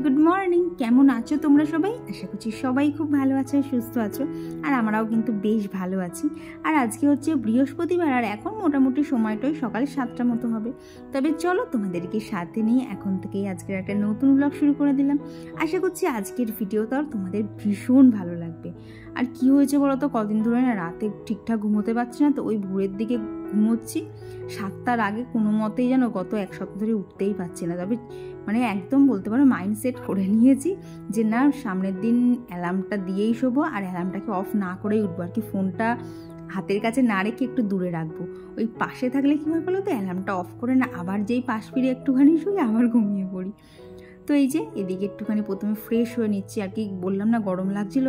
Good morning. কেমন আছো তোমরা সবাই? আশা করছি সবাই খুব ভালো আছো, সুস্থ আছো, আর আমরাও কিন্তু বেশ ভালো আছি। আর আজকে হচ্ছে বৃহস্পতিবার, আর এখন মোটামুটি সময়টাই সকাল 7টার মতো হবে। তবে চলো তোমাদেরকে সাথে নিয়ে এখন থেকেই আজকের একটা নতুন ব্লগ শুরু করে দিলাম। আশা করছি আজকের ভিডিওটাও তোমাদের ভীষণ ভালো লাগবে। আর কি হয়েছে বলো তো, কদিন ধরে না রাতে ঠিকঠাক ঘুমোতে পারছি না, তো ওই ভোরের দিকে ঘুমোচ্ছি। 7টার আগে কোনো মতেই যেন গত এক সপ্তাহ ধরে উঠতেই পারছি না। তবে মানে একদম বলতে পারো মাইন্ড সেট করে নিয়েছি যে না, সামনের দিন অ্যালার্মটা দিয়েই শোবো, আর অ্যালার্মটাকে অফ না করেই উঠবো। আর কি ফোনটা হাতের কাছে না রেখে একটু দূরে রাখবো। ওই পাশে থাকলে কী হয় বলো তো, অ্যালার্মটা অফ করে না আবার যেই পাশ ফিরে একটুখানি শুয়ে আবার ঘুমিয়ে পড়ি। তো এই যে এদিকে একটুখানি প্রথমে ফ্রেশ হয়ে নিচ্ছি। আর কি বললাম না, গরম লাগছিল,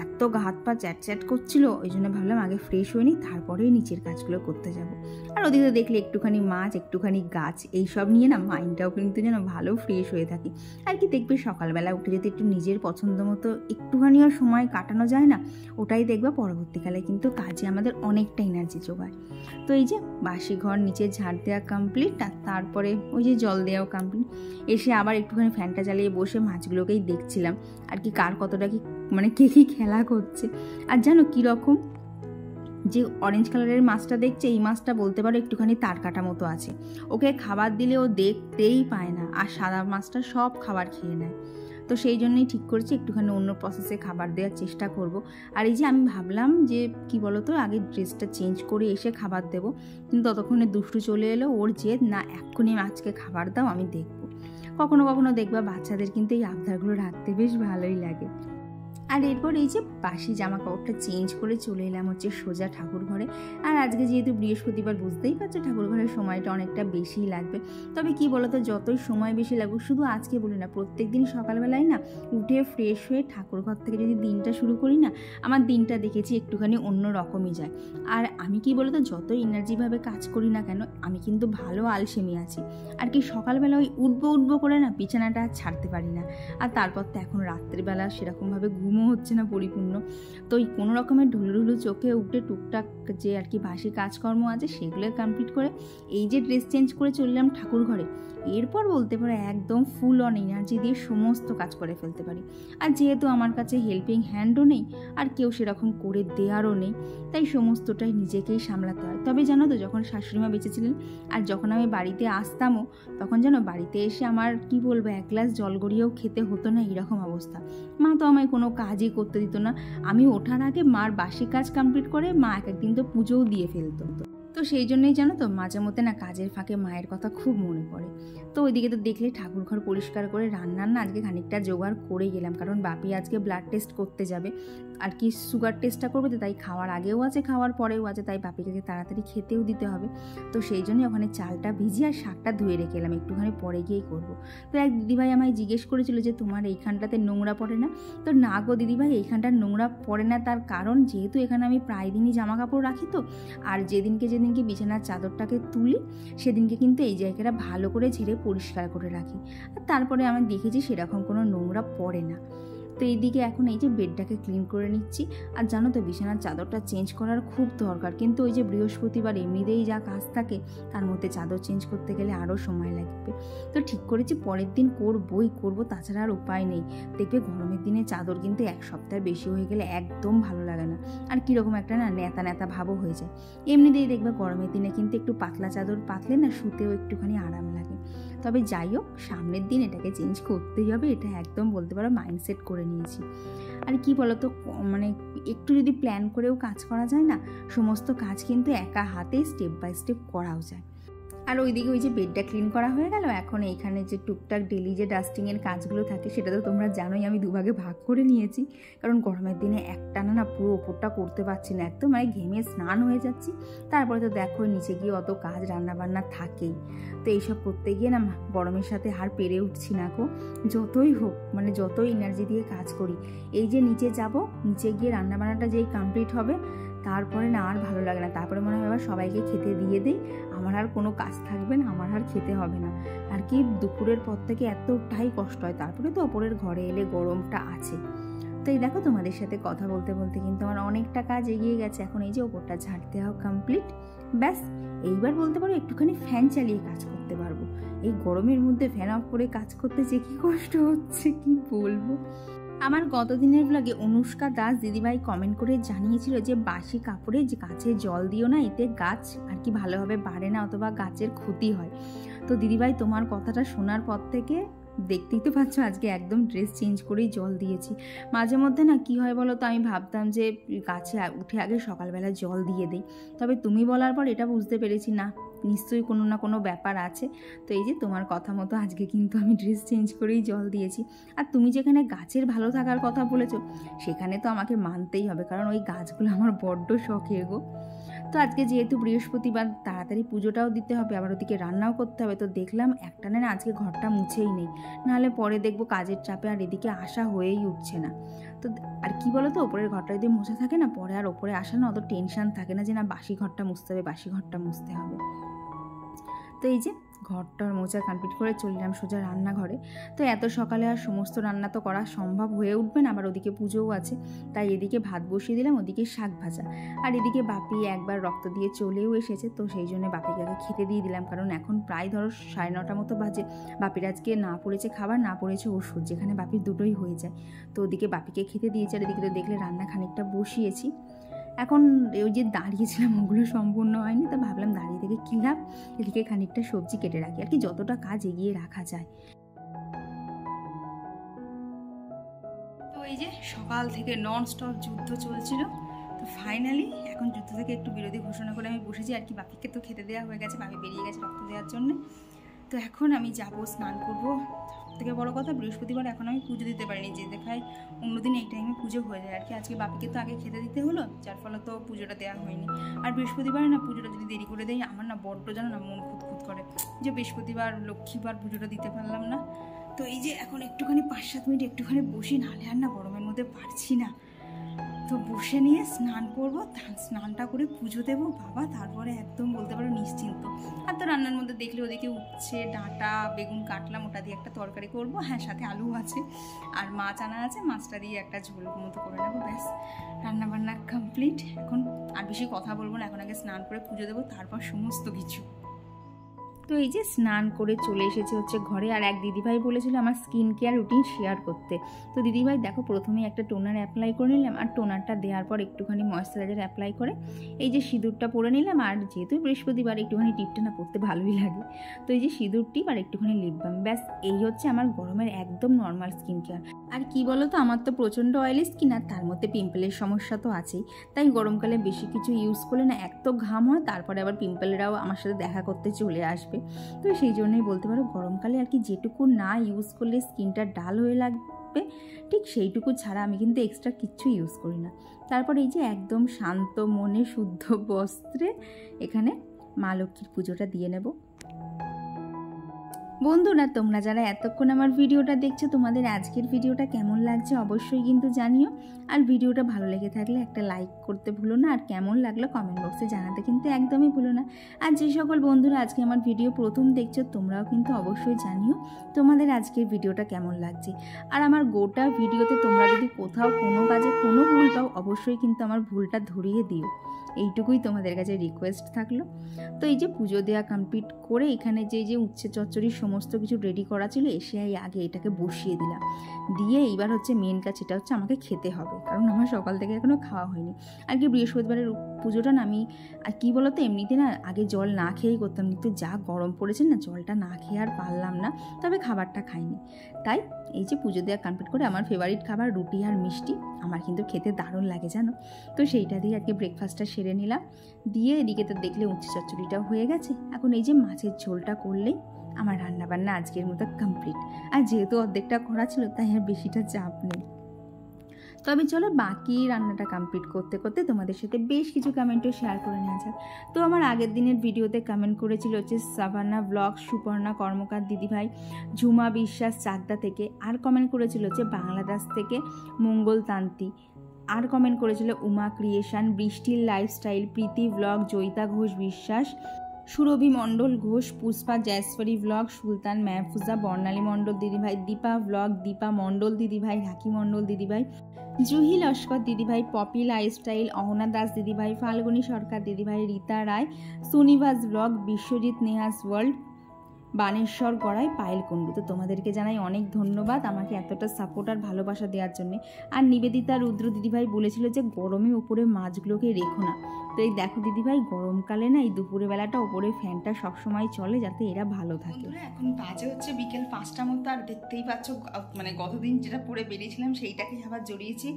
এত গা হাত পা চ্যাট চ্যাট করছিল, ওই জন্য ভাবলাম আগে ফ্রেশ হয়ে নিই, তারপরেই নিচের কাজগুলো করতে যাব। আর ওদিকে দেখলে একটুখানি মাছ, একটুখানি গাছ, এইসব নিয়ে না মাইন্ডটাও কিন্তু যেন ভালো ফ্রেশ হয়ে থাকে। আর কি দেখবে সকালবেলা উঠে যদি একটু নিজের পছন্দ মতো একটুখানিও সময় কাটানো যায় না, ওটাই দেখবে পরবর্তীকালে কিন্তু কাজে আমাদের অনেকটা এনার্জি যোগায়। তো এই যে বাসি ঘর নিচে ঝাড় দেওয়া কমপ্লিট, আর তারপরে ওই যে জল দেওয়াও কমপ্লিট। এসে আবার একটুখানি ফ্যানটা চালিয়ে বসে মাছগুলোকেই দেখছিলাম আর কি কার কতটা কি মানে কে কি খেলা করছে। আর জানো কীরকম, যে অরেঞ্জ কালারের মাছটা দেখছে, এই মাছটা বলতে পারো একটুখানি তার কাটা মতো আছে। ওকে খাবার দিলে ও দেখতেই পায় না, আর সাদা মাছটা সব খাবার খেয়ে নেয়। তো সেই জন্যই ঠিক করেছি একটুখানি অন্য প্রসেসে খাবার দেওয়ার চেষ্টা করব। আর এই যে আমি ভাবলাম যে কি বলতো, আগে ড্রেসটা চেঞ্জ করে এসে খাবার দেবো, কিন্তু ততক্ষণে দুষ্টু চলে এলো, ওর জেদ না এক্ষুনি মাছকে খাবার দাও, আমি দেখবো। কখনো কখনো দেখবা বাচ্চাদের কিন্তু এই আবদারগুলো রাখতে বেশ ভালোই লাগে। আর এরপর এই যে বাসি জামা কাপড়টা চেঞ্জ করে চলে এলাম হচ্ছে সোজা ঠাকুর ঘরে। আর আজকে যেহেতু বৃহস্পতিবার, বুঝতেই পারছো ঠাকুর ঘরের সময়টা অনেকটা বেশিই লাগবে। তবে কি বলতো, যতই সময় বেশি লাগুক, শুধু আজকে বলি না, প্রত্যেক দিন সকালবেলায় না উঠে ফ্রেশ হয়ে ঠাকুর ঘর থেকে যদি দিনটা শুরু করি না, আমার দিনটা দেখেছি একটুখানি অন্য রকমই যায়। আর আমি কি বলতো, যতই এনার্জিভাবে কাজ করি না কেন, আমি কিন্তু ভালো আলসেমি আছি। আর কি সকালবেলা ওই উঠবো করে না বিছানাটা আর ছাড়তে পারি না। আর তারপর তো এখন রাত্রিবেলা সেরকমভাবে ঘুমও হচ্ছে না পরিপূর্ণ। তো ওই কোনো রকমের ঢুলুঢুলু চোখে উঠে টুকটাক যে আর কি বাসি কাজকর্ম আছে সেগুলো কমপ্লিট করে এই যে ড্রেস চেঞ্জ করে চললাম ঠাকুর ঘরে। এরপর বলতে পারো একদম ফুল অন এনার্জি দিয়ে সমস্ত কাজ করে ফেলতে পারি। আর যেহেতু আমার কাছে হেল্পিং হ্যান্ডও নেই, আর কেউ সেরকম করে দেওয়ারও নেই, তাই সমস্তটাই নিজেকেই সামলাতে হয়। তবে জানো তো, যখন শাশুড়িমা বেঁচে ছিলেন আর যখন আমি বাড়িতে আসতামও, তখন যেন বাড়িতে এসে আমার কি বলবো, এক গ্লাস জল গড়িয়েও খেতে হতো না, এরকম অবস্থা। মা তো আমায় কোনো কাজই করতে দিত না। আমি ওঠার আগে মার বাসি কাজ কমপ্লিট করে মা এক একদিন তো পুজোও দিয়ে ফেলতো। তো সেই জন্যই জানো তো, মাঝে মধ্যে না কাজের ফাঁকে মায়ের কথা খুব মনে পড়ে। তো ওইদিকে তো দেখলে ঠাকুর ঘর পরিষ্কার করে রান্নার না আজকে খানিকটা জোগাড় করে গেলাম, কারণ বাপি আজকে ব্লাড টেস্ট করতে যাবে, আর কি সুগার টেস্টটা করবে, তো তাই খাওয়ার আগেও আছে খাওয়ার পরেও আছে, তাই বাপিকে তাড়াতাড়ি খেতেও দিতে হবে। তো সেই জন্যই ওখানে চালটা ভিজিয়ে আর শাকটা ধুয়ে রেখে এলাম, একটুখানি পরে গিয়েই করবো। তো এক দিদিভাই আমায় জিজ্ঞেস করেছিল যে তোমার এইখানটাতে নোংরা পড়ে না? তো না গো দিদিভাই, এইখানটার নোংরা পড়ে না, তার কারণ যেহেতু এখানে আমি প্রায় দিনই জামা কাপড় রাখি, তো আর যেদিনকে বিছানার চাদরটাকে তুলি সেদিনকে কিন্তু এই জায়গাটা ভালো করে ঝেড়ে পরিষ্কার করে রাখি, আর তারপরে আমি দেখেছি সেরকম কোনো নোংরা পড়ে না। তো এইদিকে এখন এই যে বেডটাকে ক্লিন করে নিচ্ছি। আর জানো তো, বিছানার চাদরটা চেঞ্জ করার খুব দরকার, কিন্তু ওই যে বৃহস্পতিবার এমনিতেই যা কাজ থাকে, তার মধ্যে চাদর চেঞ্জ করতে গেলে আরও সময় লাগবে। তো ঠিক করেছি পরের দিন করবো, তাছাড়া আর উপায় নেই। দেখবে গরমের দিনে চাদর কিন্তু এক সপ্তাহ বেশি হয়ে গেলে একদম ভালো লাগে না, আর কীরকম একটা না নেতা নেতা ভাবও হয়ে যায়। এমনিতেই দেখবে গরমের দিনে কিন্তু একটু পাতলা চাদর পাতলে না শুতেও একটুখানি আরাম লাগে। তবে যাই হোক, সামনের দিন এটাকে চেঞ্জ করতেই হবে, এটা একদম বলতে পারো মাইন্ডসেট করে নিয়েছি। আর কি বলতো, মানে একটু যদি প্ল্যান করেও কাজ করা যায় না, সমস্ত কাজ কিন্তু একা হাতে স্টেপ বাই স্টেপ করাও যায়। আর ওইদিকে ওই যে বেডটা ক্লিন করা হয়ে গেল, এখন এইখানে যে টুকটাক ডেলি যে ডাস্টিংয়ের কাজগুলো থাকে, সেটা তো তোমরা জানোই আমি দুভাগে ভাগ করে নিয়েছি, কারণ গরমের দিনে একটানা না পুরো ওপরটা করতে পারছি না, একদম মানে ঘেমে স্নান হয়ে যাচ্ছি। তারপরে তো দেখো নিচে গিয়ে অত কাজ রান্নাবান্না থাকেই, তো এইসব করতে গিয়ে না গরমের সাথে আর পেরে উঠছি না গো। যতই হোক, মানে যতই এনার্জি দিয়ে কাজ করি, এই যে নিচে যাব, নিচে গিয়ে রান্নাবান্নাটা যেই কমপ্লিট হবে, তারপরে না আর ভালো লাগে না। তারপরে মনে হয় এবার সবাইকে খেতে দিয়ে দিই, আমার আর কোনো কাজ থাকবে না, আমার আর খেতে হবে না। আর কি দুপুরের পর থেকে এতটাই কষ্ট হয়, তারপরে তো ওপরের ঘরে এলে গরমটা আছে। তো এই দেখো, তোমাদের সাথে কথা বলতে বলতে কিন্তু আমার অনেকটা কাজ এগিয়ে গেছে। এখন এই যে ওপরটা ঝাড় দেওয়া কমপ্লিট, ব্যাস এইবার বলতে পারো একটুখানি ফ্যান চালিয়ে কাজ করতে পারবো। এই গরমের মধ্যে ফ্যান অফ করে কাজ করতে যে কি কষ্ট হচ্ছে কি বলবো। আমার গত দিনের ব্লগে অনুষ্কা দাস দিদিভাই কমেন্ট করে জানিয়েছিল যে বাসি কাপড়ে যে গাছে জল দিও না, এতে গাছ আর কি ভালোভাবে বাড়ে না অথবা গাছের ক্ষতি হয়। তো দিদিভাই তোমার কথাটা শোনার পর থেকে দেখতেই তো পাচ্ছ আজকে একদম ড্রেস চেঞ্জ করেই জল দিয়েছি। মাঝে মধ্যে না কি হয় বলো তো, আমি ভাবতাম যে গাছে উঠে আগে সকালবেলা জল দিয়ে দিই, তবে তুমি বলার পর এটা বুঝতে পেরেছি না, নিশ্চয়ই কোনো না কোনো ব্যাপার আছে। তো এই যে তোমার কথা মতো আজকে কিন্তু আমি ড্রেস চেঞ্জ করেই জল দিয়েছি। আর তুমি যেখানে গাছের ভালো থাকার কথা বলেছো সেখানে তো আমাকে মানতেই হবে, কারণ ওই গাছগুলো আমার বড্ড শখের গো। তো আজকে যেহেতু বৃহস্পতিবার তাড়াতাড়ি পুজোটাও দিতে হবে, আবার ওদিকে রান্নাও করতে হবে, তো দেখলাম একটানে না আজকে ঘরটা মুছেই নেই, নাহলে পরে দেখবো কাজের চাপে আর এদিকে আসা হয়েই উঠছে না। তো আর কি বলো তো, ওপরের ঘরটা যদি মোছা থাকে না পরে আর ওপরে আসা না অত টেনশন থাকে না যে না বাসি ঘরটা মুছতে হবে বাসি ঘরটা মুছতে হবে। তো এই যে ঘরটার মোছা কমপ্লিট করে চললাম সোজা রান্নাঘরে। তো এত সকালে আর সমস্ত রান্না তো করা সম্ভব হয়ে উঠবে না, আবার ওদিকে পুজোও আছে, তাই এদিকে ভাত বসিয়ে দিলাম, ওদিকে শাক ভাজা। আর এদিকে বাপি একবার রক্ত দিয়ে চলেও এসেছে, তো সেই জন্য বাপিকে আগে খেতে দিয়ে দিলাম, কারণ এখন প্রায় ধরো 9:30 মতো বাজে। বাপির আজকে না পড়েছে খাবার না পড়েছে ওষুধ, যেখানে বাপির দুটোই হয়ে যায়। তো ওদিকে বাপিকে খেতে দিয়েছে, আর এদিকে তো দেখলে রান্না খানিকটা বসিয়েছি। এখন ওই যে দাঁড়িয়েছিলাম ওগুলো সম্পূর্ণ হয়নি, তো ভাবলাম দাঁড়িয়ে থেকে কী লাভ, এদিকে খানিকটা সবজি কেটে রাখি, আর কি যতটা কাজ এগিয়ে রাখা যায়। তো এই যে সকাল থেকে নন স্টপ যুদ্ধ চলছিল, তো ফাইনালি এখন যুদ্ধ থেকে একটু বিরতি ঘোষণা করে আমি বসেছি আর কি। বাপিকে তো খেতে দেওয়া হয়ে গেছে, বাপি বেরিয়ে গেছে রক্ত দেওয়ার জন্য। তো এখন আমি যাবো স্নান করবো। থেকে বড় কথা বৃহস্পতিবার এখন আমি পুজো দিতে পারিনি, যে দেখায় অন্যদিন এই টাইমে পুজো হয়ে যায় আর কি। আজকে বাপিকে তো আগে খেতে দিতে হলো, যার ফলে তো পুজোটা দেওয়া হয়নি। আর বৃহস্পতিবার না পুজোটা যদি দেরি করে দেয় আমার না বড্ড জানো না মন খুঁতখুত করে, যে বৃহস্পতিবার লক্ষ্মীবার পুজোটা দিতে পারলাম না। তো এই যে এখন একটুখানি 5-7 মিনিট একটুখানি বসি, নাহলে আর না গরমের মধ্যে পারছি না। তো বসে নিয়ে স্নান করবো, স্নানটা করে পুজো দেবো বাবা, তারপরে একদম বলতে পারো নিশ্চিন্ত। আর তো রান্নার মধ্যে দেখলে ওদিকে উচ্ছে ডাঁটা বেগুন কাটলাম, ওটা দিয়ে একটা তরকারি করবো, হ্যাঁ সাথে আলু আছে আর মাছ আনা আছে, মাছটা দিয়ে একটা ঝোল মতো করে নেবো, ব্যাস রান্না বান্না কমপ্লিট। এখন আর বেশি কথা বলবো না, এখন আগে স্নান করে পুজো দেবো, তারপর সমস্ত কিছু। তো এই যে স্নান করে চলে এসেছে হচ্ছে ঘরে। আর এক দিদিভাই বলেছিল আমার স্কিন কেয়ার রুটিন শেয়ার করতে। তো দিদিভাই দেখো প্রথমেই একটা টোনার অ্যাপ্লাই করে নিলাম, আর টোনারটা দেওয়ার পর একটুখানি ময়েশ্চারাইজার অ্যাপ্লাই করে এই যে সিঁদুরটা পরে নিলাম। আর যেহেতু বৃহস্পতিবার একটুখানি টিপটা না পরতে ভালোই লাগে, তো এই যে সিঁদুর টিপ আর একটুখানি লিপ বাম, ব্যাস এই হচ্ছে আমার গরমের একদম নর্মাল স্কিন কেয়ার। আর কি বলো তো, আমার তো প্রচণ্ড অয়েলি স্কিন, আর তার মধ্যে পিম্পলের সমস্যা তো আছেই, তাই গরমকালে বেশি কিছু ইউজ করলে না এক তো ঘাম হয়, তারপরে আবার পিম্পলেরাও আমার সাথে দেখা করতে চলে আসবে। তো সেই জন্যই বলতে পারো গরমকালে আর কি যেটুকু না ইউজ করলে স্কিনটা ডাল হয়ে লাগবে ঠিক সেইটুকু ছাড়া আমি কিন্তু এক্সট্রা কিচ্ছু ইউজ করি না। তারপর এই যে একদম শান্ত মনে শুদ্ধ বস্ত্রে এখানে মা লক্ষ্মীর পুজোটা দিয়ে নেব। বন্ধুরা তোমরা যারা এতক্ষণ আমার ভিডিওটা দেখছো, তোমাদের আজকের ভিডিওটা কেমন লাগছে অবশ্যই কিন্তু জানিও। আর ভিডিওটা ভালো লেগে থাকলে একটা লাইক করতে ভুলো না, আর কেমন লাগলো কমেন্ট বক্সে জানাতে কিন্তু একদমই ভুলো না। আর যে সকল বন্ধুরা আজকে আমার ভিডিও প্রথম দেখছো তোমরাও কিন্তু অবশ্যই জানিও তোমাদের আজকের ভিডিওটা কেমন লাগছে। আর আমার গোটা ভিডিওতে তোমরা যদি কোথাও কোনো কাজে কোনো ভুল পাও অবশ্যই কিন্তু আমার ভুলটা ধরিয়ে দিও, এইটুকুই তোমাদের কাছে রিকোয়েস্ট থাকলো। তো এই যে পুজো দেওয়া কমপ্লিট করে এখানে যে উচ্ছে চচ্চড়ির সমস্ত কিছু রেডি করা ছিল, এসে আগে এটাকে বসিয়ে দিলাম, দিয়ে এইবার হচ্ছে মেন কাজ, এটা হচ্ছে আমাকে খেতে হবে, কারণ আমার সকাল থেকে এখনও খাওয়া হয়নি। আর কি বৃহস্পতিবারের পুজোটা না আমি আর কী বলতো এমনিতে না আগে জল না খেয়েই করতাম, কিন্তু যা গরম পড়েছে না জলটা না খেয়ে আর পারলাম না, তবে খাবারটা খাইনি। তাই এই যে পুজো দেওয়া কমপ্লিট করে আমার ফেভারিট খাবার রুটি আর মিষ্টি আমার কিন্তু খেতে দারুণ লাগে জানো, তো সেইটা দিয়ে আজকে ব্রেকফাস্টটা সেরে নিলাম। দিয়ে এদিকে তো দেখলে উচ্ছে চচ্চড়িটাও হয়ে গেছে, এখন এই যে মাছের ঝোলটা করলেই আমার রান্নাবান্না আজকের মতো কমপ্লিট। আর যেহেতু অর্ধেকটা করা ছিল তাই আর বেশিটা চাপ নেই। তবে চলো বাকি রান্নাটা কমপ্লিট করতে করতে তোমাদের সাথে বেশ কিছু কমেন্টও শেয়ার করে নেওয়া যাক। তো আমার আগের দিনের ভিডিওতে কমেন্ট করেছিল হচ্ছে সাভানা ব্লগ, সুপর্ণা কর্মকার দিদিভাই, ঝুমা বিশ্বাস চাকদা থেকে, আর কমেন্ট করেছিল হচ্ছে বাংলাদেশ থেকে মঙ্গলতান্তি, আর কমেন্ট করেছিল উমা ক্রিয়েশন, বৃষ্টির লাইফস্টাইল, প্রীতি ব্লগ, জয়িতা ঘোষ বিশ্বাস, সুরভি মণ্ডল ঘোষ, পুষ্পা জয়শ্বরী ব্লগ, সুলতান মেহফুজা, বর্ণালী মণ্ডল দিদিভাই, দীপা ব্লগ, দীপা মণ্ডল দিদিভাই, রাখি মণ্ডল দিদিভাই, জুহি লস্কর দিদিভাই, পপি লাইফস্টাইল, অহনা দাস দিদিভাই, ফাল্গুনী সরকার দিদিভাই, রীতা রায়, সুনিভাস ব্লগ, বিশ্বজিৎ নেহাস ওয়ার্ল্ড, বানেশ্বর গড়াই, পায়েল কুণ্ডু। তো তোমাদেরকে জানাই অনেক ধন্যবাদ আমাকে এতটা সাপোর্ট আর ভালোবাসা দেওয়ার জন্য। আর নিবেদিতা রুদ্র দিদিভাই বলেছিল যে গরমে উপরে মাছগুলোকে রেখো না। তো এই দেখো দিদিভাই, গরমকালে না এই দুপুরে বেলাটা ওপরে ফ্যানটা সবসময় চলে যাতে এরা ভালো থাকে। এখন বাজে হচ্ছে বিকেল 5টার মতো, আর দেখতেই পাচ্ছ মানে গতদিন যেটা পরে বেরিয়েছিলাম সেইটাকেই আবার জড়িয়েছি।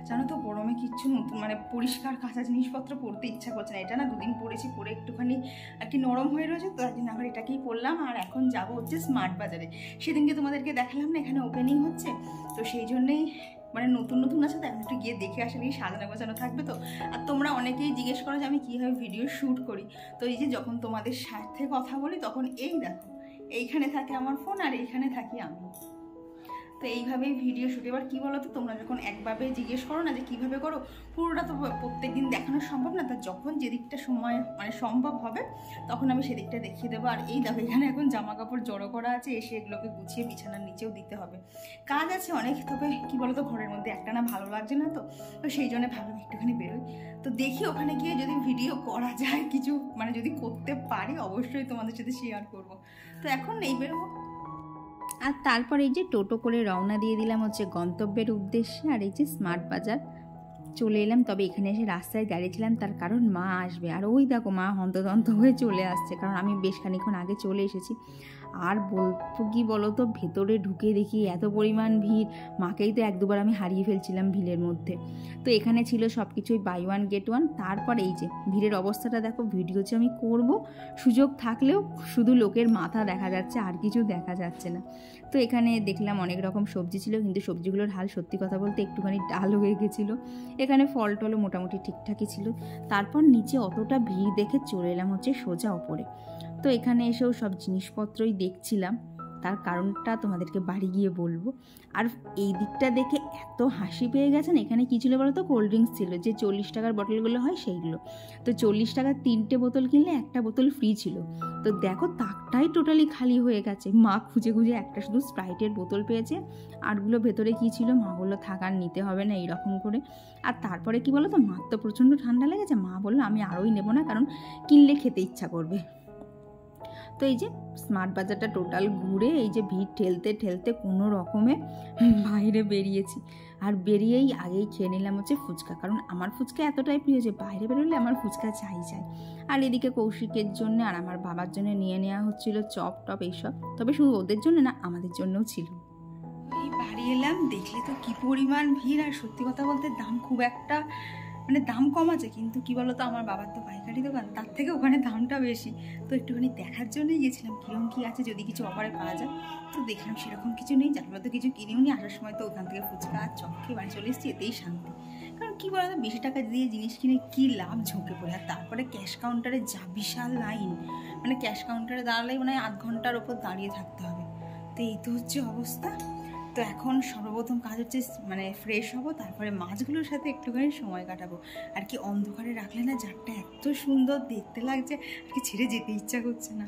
জানো তো গরমে কিচ্ছু নতুন মানে পরিষ্কার কাঁচা জিনিসপত্র পরতে ইচ্ছা করছে না। এটা না দুদিন পরেছি, পরে একটুখানি আর কি নরম হয়ে রয়েছে, তো একদিন আবার এটাকেই পরলাম। আর এখন যাব হচ্ছে স্মার্ট বাজারে। সেদিনকে তোমাদেরকে দেখালাম না এখানে ওপেনিং হচ্ছে, তো সেই জন্যেই মানে নতুন নতুন আছে, তো এখন একটু গিয়ে দেখে আসলে সাজানো গোছানো থাকবে। তো আর তোমরা অনেকেই জিজ্ঞেস করো যে আমি কীভাবে ভিডিও শ্যুট করি। তো এই যে যখন তোমাদের সাথে কথা বলি তখন এই দেখো এইখানে থাকে আমার ফোন আর এইখানে থাকি আমি। তো এইভাবেই ভিডিও শ্যুট। এবার কী বলো তো, তোমরা যখন একভাবে জিজ্ঞেস করো না যে কীভাবে করো, পুরোটা তো প্রত্যেক দিন দেখানো সম্ভব না। তা যখন যেদিকটা সময় মানে সম্ভব হবে তখন আমি সেদিকটা দেখিয়ে দেবো। আর এই দেখো এখানে এখন জামা কাপড় জড়ো করা আছে, এসে এগুলোকে গুছিয়ে বিছানার নিচেও দিতে হবে। কাজ আছে অনেক, তবে কী বলো তো ঘরের মধ্যে একটা না ভালো লাগছে না, তো সেই জন্য ভাবলাম একটুখানি বেরোই। তো দেখি ওখানে গিয়ে যদি ভিডিও করা যায় কিছু, মানে যদি করতে পারি অবশ্যই তোমাদের সাথে শেয়ার করব। তো এখন এই বেরোবো। আর তারপর এই যে টোটো করে রওনা দিয়ে দিলাম হচ্ছে গন্তব্যের উদ্দেশ্যে। আর এই যে স্মার্ট বাজার চলে এলাম। তবে এখানে এসে রাস্তায় দাঁড়িয়েছিলাম তার কারণ মা আসবে। আর ওই দেখো মা হন্তদন্ত হয়ে চলে আসছে, কারণ আমি বেশ খানিক্ষণ আগে চলে এসেছি। আর বলতো কি বলো তো, ভেতরে ঢুকে দেখি এত পরিমাণ ভিড়, মাকেই তো 1-2বার আমি হারিয়ে ফেলছিলাম ভিড়ের মধ্যে। তো এখানে ছিল সব কিছুই বাই ওয়ান গেট ওয়ান। তারপর এই যে ভিড়ের অবস্থাটা দেখো, ভিডিও যে আমি করব সুযোগ থাকলেও শুধু লোকের মাথা দেখা যাচ্ছে, আর কিছু দেখা যাচ্ছে না। তো এখানে দেখলাম অনেক রকম সবজি ছিল, কিন্তু সবজিগুলোর হাল সত্যি কথা বলতে একটুখানি ডাল হয়ে গেছিলো। এখানে ফল টলও মোটামুটি ঠিকঠাকই ছিল। তারপর নিচে অতটা ভিড় দেখে চলে এলাম হচ্ছে সোজা ওপরে। তো এখানে এসেও সব জিনিসপত্রই দেখছিলাম, তার কারণটা তোমাদেরকে বাড়ি গিয়ে বলবো। আর এই দিকটা দেখে এত হাসি পেয়ে গেছেন। এখানে কী ছিল বলো তো, কোল্ড ড্রিঙ্কস ছিল, যে 40 টাকার বোতলগুলো হয় সেইগুলো। তো 40 টাকার 3টে বোতল কিনলে একটা বোতল ফ্রি ছিল। তো দেখো তাকটাই টোটালি খালি হয়ে গেছে। মা খুঁজে খুঁজে একটা শুধু স্প্রাইটের বোতল পেয়েছে, আরগুলো ভেতরে কী ছিল মা বললো থাক আর নিতে হবে না এইরকম করে। আর তারপরে কি বলো তো, মার তো প্রচণ্ড ঠান্ডা লেগেছে, মা বললো আমি আরোই নেবো না, কারণ কিনলে খেতে ইচ্ছা করবে। তো এই যে স্মার্ট বাজারটা টোটাল ঘুরে এই যে ভিড় ঠেলতে ঠেলতে কোনো রকমে বাইরে বেরিয়েছি। আর বেরিয়েই আগেই খেয়ে নিলাম হচ্ছে ফুচকা, কারণ আমার ফুচকা এতটাই প্রিয় যে বাইরে বেরোলে আমার ফুচকা চাই। আর এদিকে কৌশিকের জন্য আর আমার বাবার জন্য নিয়ে নেওয়া হচ্ছিল চপ টপ এইসব। তবে শুধু ওদের জন্য না, আমাদের জন্যও ছিল। এই বাড়ি এলাম, দেখলে তো কি পরিমাণ ভিড়। আর সত্যি কথা বলতে দাম খুব একটা মানে দাম কম আছে, কিন্তু কি বলতো আমার বাবার তো পাইকারি দোকান, তার থেকে ওখানে দামটা বেশি। তো একটুখানি দেখার জন্যই গেছিলাম কীরকম কী আছে, যদি কিছু অফারে পাওয়া যায়। তো দেখলাম সেরকম কিছু নেই, যার তো কিছু কিনেও নি। আসার সময় তো ওখান থেকে ফুচকা আর চপ খেয়ে বাড়ি চলে এসেছি, এতেই শান্তি। কারণ কী বলতো, বেশি টাকা দিয়ে জিনিস কিনে কী লাভ, ঝুঁকে পড়ে। আর তারপরে ক্যাশ কাউন্টারে যা বিশাল লাইন, মানে ক্যাশ কাউন্টারে দাঁড়ালেই মানে আধ ঘন্টার ওপর দাঁড়িয়ে থাকতে হবে। তো এই তো হচ্ছে অবস্থা। তো এখন সর্বপ্রথম কাজ হচ্ছে মানে ফ্রেশ হব, তারপরে মাছগুলোর সাথে একটুখানি সময় কাটাবো। আর কি অন্ধকারে রাখলে না জারটা এত সুন্দর দেখতে লাগছে, আর কি ছেড়ে যেতে ইচ্ছা করছে না।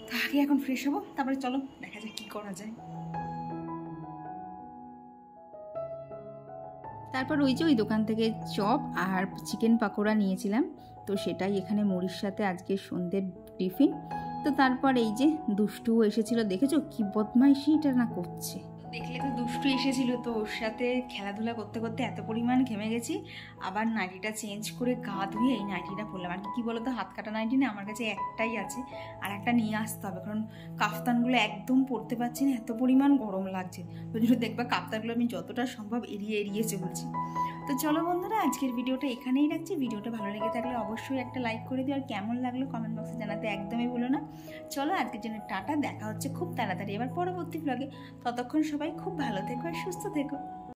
তো আগে এখন ফ্রেশ হবো, তারপরে চলো দেখা যাক কী করা যায়। তারপর ওই যে ওই দোকান থেকে চপ আর চিকেন পাকোড়া নিয়েছিলাম, তো সেটাই এখানে মুড়ির সাথে আজকে সন্ধ্যের টিফিন। তো তারপর এই যে দুষ্টুও এসেছিল, দেখেছো কি বদমাইশিটা না করছে। দেখলে তো দুষ্টু এসেছিল, তো ওর সাথে খেলাধুলা করতে করতে এত পরিমাণ ঘেমে গেছি। আবার নাইটিটা চেঞ্জ করে গা ধুয়ে এই নাইটিটা পরলাম। আর কি বলতো, হাত কাটা নাইটি না আমার কাছে একটাই আছে, আর একটা নিয়ে আসতে হবে, কারণ কাফতানগুলো একদম পরতে পারছি না, এত পরিমাণ গরম লাগছে। ওই জন্য দেখবা কাফতানগুলো আমি যতটা সম্ভব এড়িয়ে চলছি। তো চলো বন্ধুরা, আজকের ভিডিওটা এখানেই রাখছি। ভিডিওটা ভালো লেগে থাকলে অবশ্যই একটা লাইক করে দিও, আর কেমন লাগলো কমেন্ট বক্সে জানাতে একদমই ভুলো না। চলো আজকের জন্য টাটা, দেখা হচ্ছে খুব তাড়াতাড়ি এবার পরবর্তী ব্লগে। ততক্ষণ সবাই খুব ভালো থেকো আর সুস্থ থেকো।